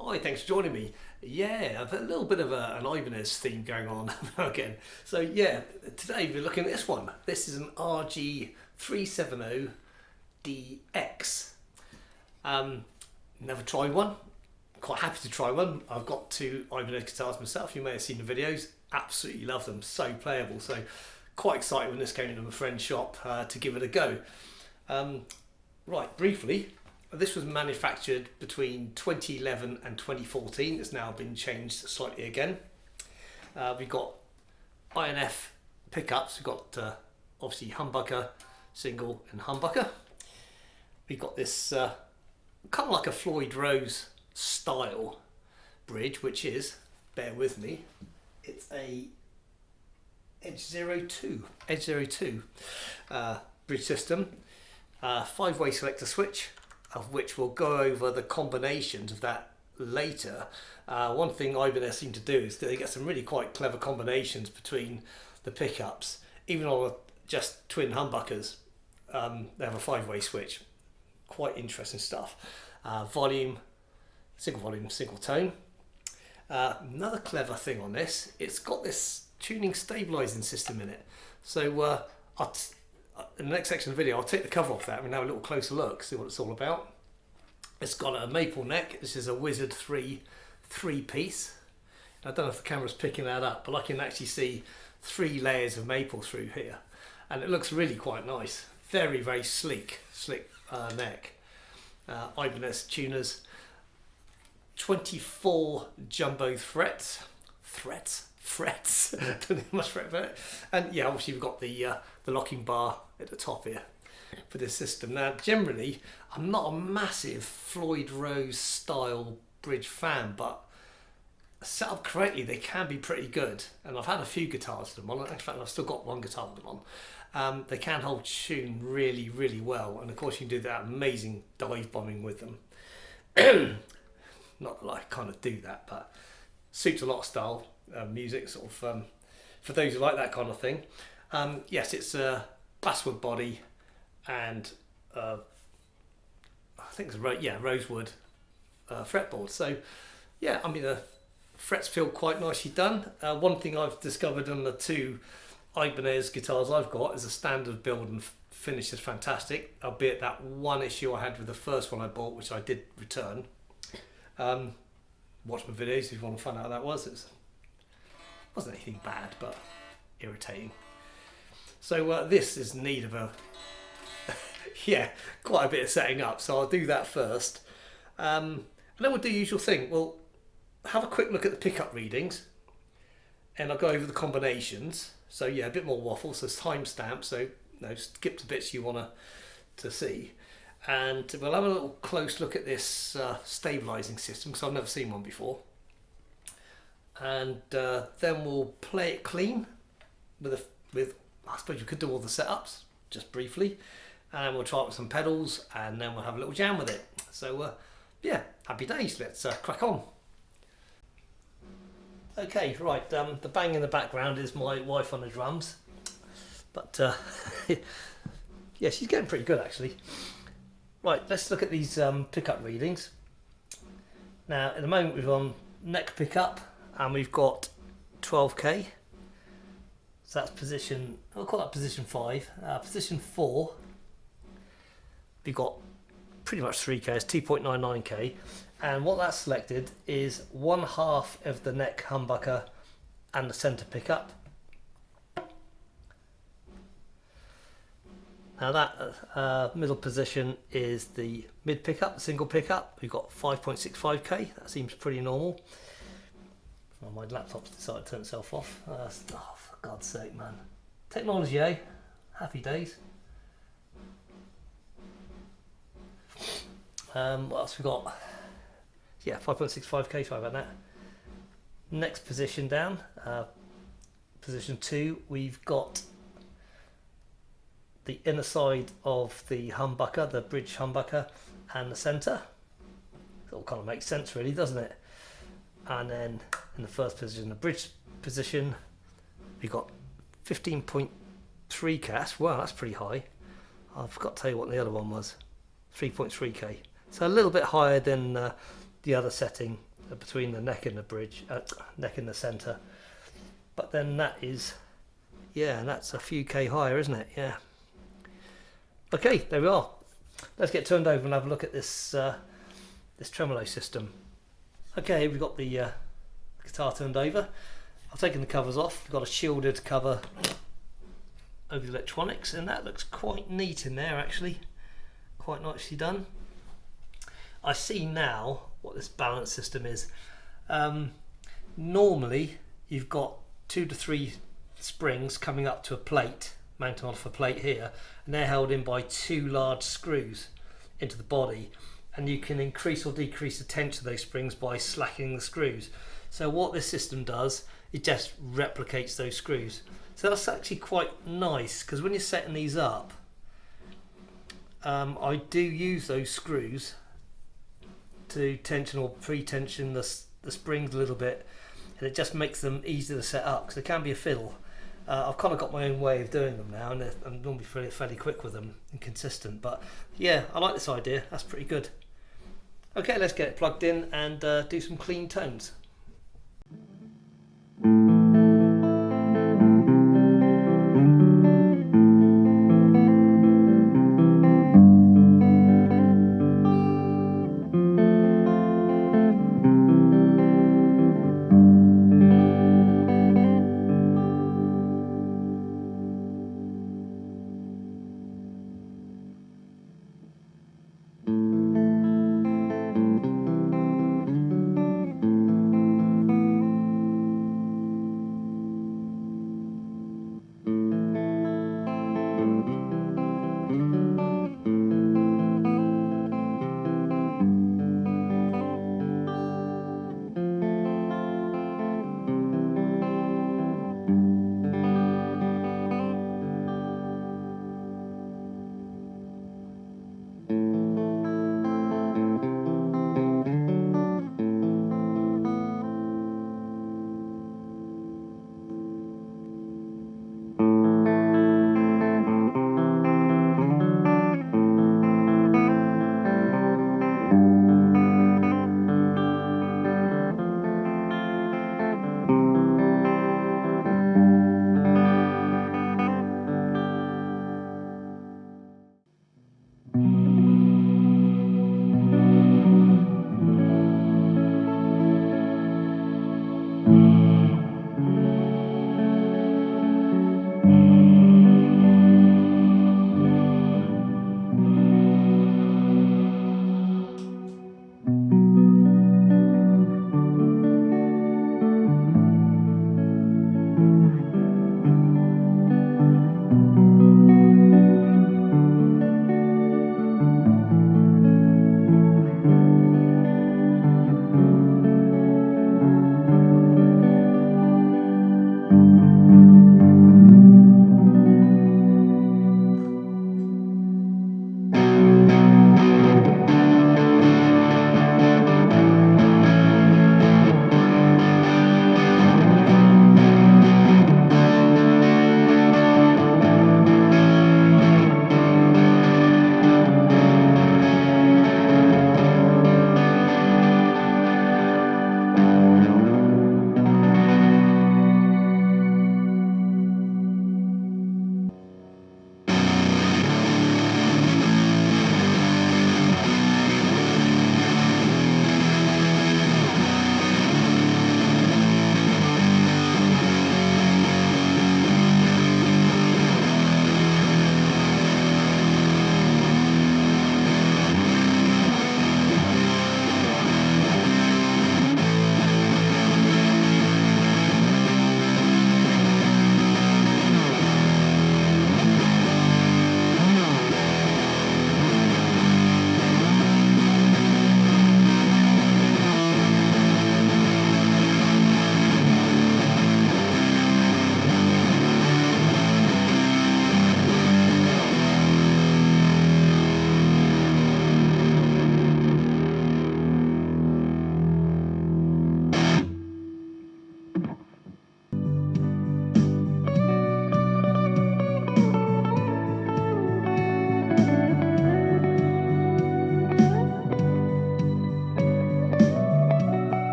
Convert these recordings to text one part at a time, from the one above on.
Hi, thanks for joining me. Yeah, I've a little bit of an Ibanez theme going on again. So yeah, today we're looking at this one. This is an RG370DX. Never tried one. Quite happy to try one. I've got two Ibanez guitars myself. You may have seen the videos. Absolutely love them. So playable. So quite excited when this came into my friend's shop to give it a go. Right, briefly. This was manufactured between 2011 and 2014. It's now been changed slightly again. We've got INF pickups. We've got obviously humbucker, single and humbucker. We've got this kind of like a Floyd Rose style bridge, which is, bear with me, it's a Edge02 bridge system. 5-way selector switch, of which we'll go over the combinations of that later. One thing Ibanez seem to do is that they get some really quite clever combinations between the pickups. Even on just twin humbuckers, they have a 5-way switch. Quite interesting stuff. Volume, single tone. Another clever thing on this, it's got this tuning stabilizing system in it. So in the next section of the video, I'll take the cover off that and have a little closer look, see what it's all about. It's got a maple neck. This is a Wizard 3-piece. I don't know if the camera's picking that up, but I can actually see 3 layers of maple through here. And it looks really quite nice. Very, very sleek neck. Ibanez tuners. 24 jumbo frets. Don't think much fret about it. And yeah, obviously we've got the locking bar at the top here for this system. Now, generally, I'm not a massive Floyd Rose style bridge fan, but set up correctly, they can be pretty good. And I've had a few guitars with them on. In fact, I've still got one guitar with them on. They can hold tune really, really well. And of course, you can do that amazing dive bombing with them. Not that I kind of do that, but suits a lot of style music, sort of, for those who like that kind of thing. Yes, it's a basswood body and I think it's a rosewood fretboard. So yeah, I mean the frets feel quite nicely done. One thing I've discovered on the two Ibanez guitars I've got is a standard build and finish is fantastic, albeit that one issue I had with the first one I bought, which I did return. Watch my videos if you want to find out how that was. It wasn't anything bad, but irritating. So this is in need of a quite a bit of setting up, so I'll do that first, and then we'll do the usual thing. We'll have a quick look at the pickup readings and I'll go over the combinations. So yeah, a bit more waffle, so timestamp, so skip the bits you want to see, and we'll have a little close look at this stabilizing system, because I've never seen one before. And then we'll play it clean with I suppose you could do all the setups just briefly, and we'll try it with some pedals, and then we'll have a little jam with it. So yeah, happy days. Let's crack on. Okay, right. The bang in the background is my wife on the drums, but yeah, she's getting pretty good actually. Right, let's look at these pickup readings. Now, at the moment we've on neck pickup. And we've got 12k, so that's position, I'll call that position 5. Position 4, we've got pretty much 3k, it's 2.99k, and what that's selected is 1/2 of the neck humbucker and the centre pickup. Now that middle position is the mid pickup, the single pickup. We've got 5.65k, that seems pretty normal. Oh, my laptop's decided to turn itself off. Oh, for God's sake, man. Technology, eh? Happy days. What else we got? Yeah, 5.65k, sorry about that. Next position down, position 2, we've got the inner side of the humbucker, the bridge humbucker, and the centre. It all kind of makes sense really, doesn't it? And then in the first position, the bridge position, we got 15.3 cas. Wow, that's pretty high. I forgot to tell you what the other one was. 3.3k. So a little bit higher than the other setting between the neck and the bridge, neck and the centre. But then that is, yeah, that's a few K higher, isn't it? Yeah. Okay, there we are. Let's get turned over and have a look at this this tremolo system. Okay, we've got the guitar turned over. I've taken the covers off. We've got a shielded cover over the electronics, and that looks quite neat in there actually. Quite nicely done. I see now what this balance system is. Normally you've got 2 to 3 springs coming up to a plate, mounted off a plate here, and they're held in by 2 large screws into the body, and you can increase or decrease the tension of those springs by slackening the screws. So what this system does, it just replicates those screws. So that's actually quite nice, because when you're setting these up, I do use those screws to tension or pre-tension the springs a little bit, and it just makes them easier to set up, because they can be a fiddle. I've kind of got my own way of doing them now, and I'm normally fairly quick with them and consistent, but yeah, I like this idea. That's pretty good. Okay, let's get it plugged in and do some clean tones.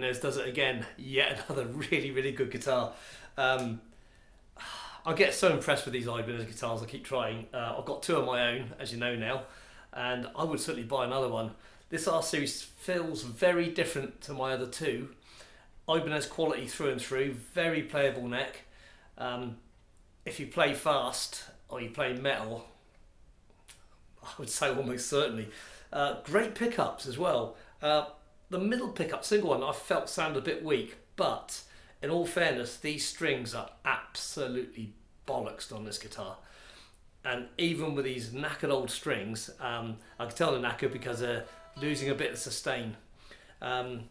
Ibanez does it again. Yet another really good guitar. I get so impressed with these Ibanez guitars. I keep trying. I've got two of my own, as you know now, and I would certainly buy another one. This R series feels very different to my other two. Ibanez quality through and through, very playable neck. If you play fast or you play metal, I would say almost certainly. Great pickups as well. The middle pickup, single one, I felt sounded a bit weak, but in all fairness, these strings are absolutely bollocks on this guitar. And even with these knackered old strings, I can tell they're knackered because they're losing a bit of sustain. And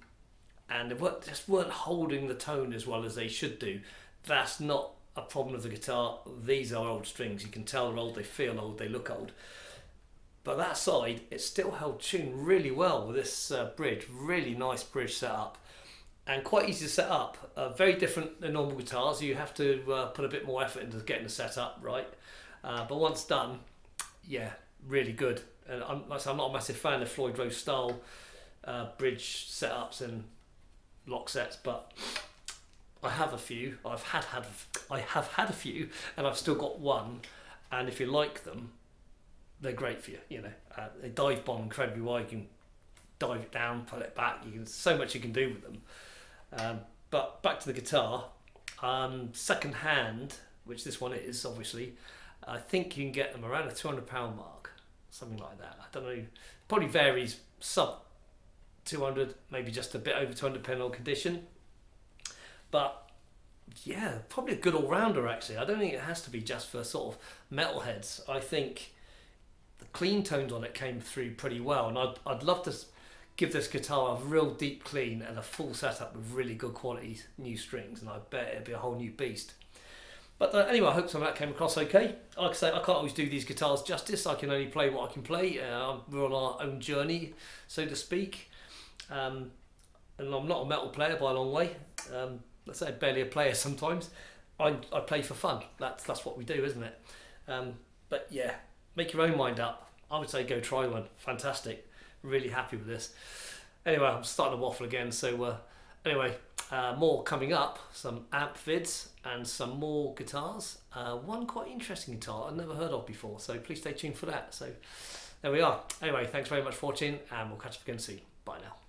they just weren't holding the tone as well as they should do. That's not a problem with the guitar. These are old strings. You can tell they're old, they feel old, they look old. But that side, it still held tune really well with this bridge. Really nice bridge setup. And quite easy to set up. Very different than normal guitars. You have to put a bit more effort into getting the setup right. But once done, yeah, really good. And I'm not a massive fan of Floyd Rose style bridge setups and lock sets, but I have a few. I have had a few, and I've still got one. And if you like them, they're great for you. You know, they dive bomb incredibly well. You can dive it down, pull it back. So much you can do with them. But back to the guitar. Second hand, which this one is obviously. I think you can get them around the £200 mark, something like that. I don't know. Probably varies. Sub 200, maybe just a bit over 200 depending on condition. But yeah, probably a good all-rounder actually. I don't think it has to be just for sort of metalheads. I think the clean tones on it came through pretty well, and I'd love to give this guitar a real deep clean and a full setup with really good quality new strings, and I bet it'd be a whole new beast. But anyway, I hope some of that came across okay. Like I say, I can't always do these guitars justice. I can only play what I can play. We're on our own journey, so to speak. And I'm not a metal player by a long way. Let's say barely a player sometimes. I play for fun. That's what we do, isn't it? But yeah, make your own mind up. I would say go try one. Fantastic. Really happy with this. Anyway, I'm starting to waffle again. So anyway, more coming up. Some amp vids and some more guitars. One quite interesting guitar I've never heard of before. So please stay tuned for that. So there we are. Anyway, thanks very much for watching, and we'll catch up again soon. Bye now.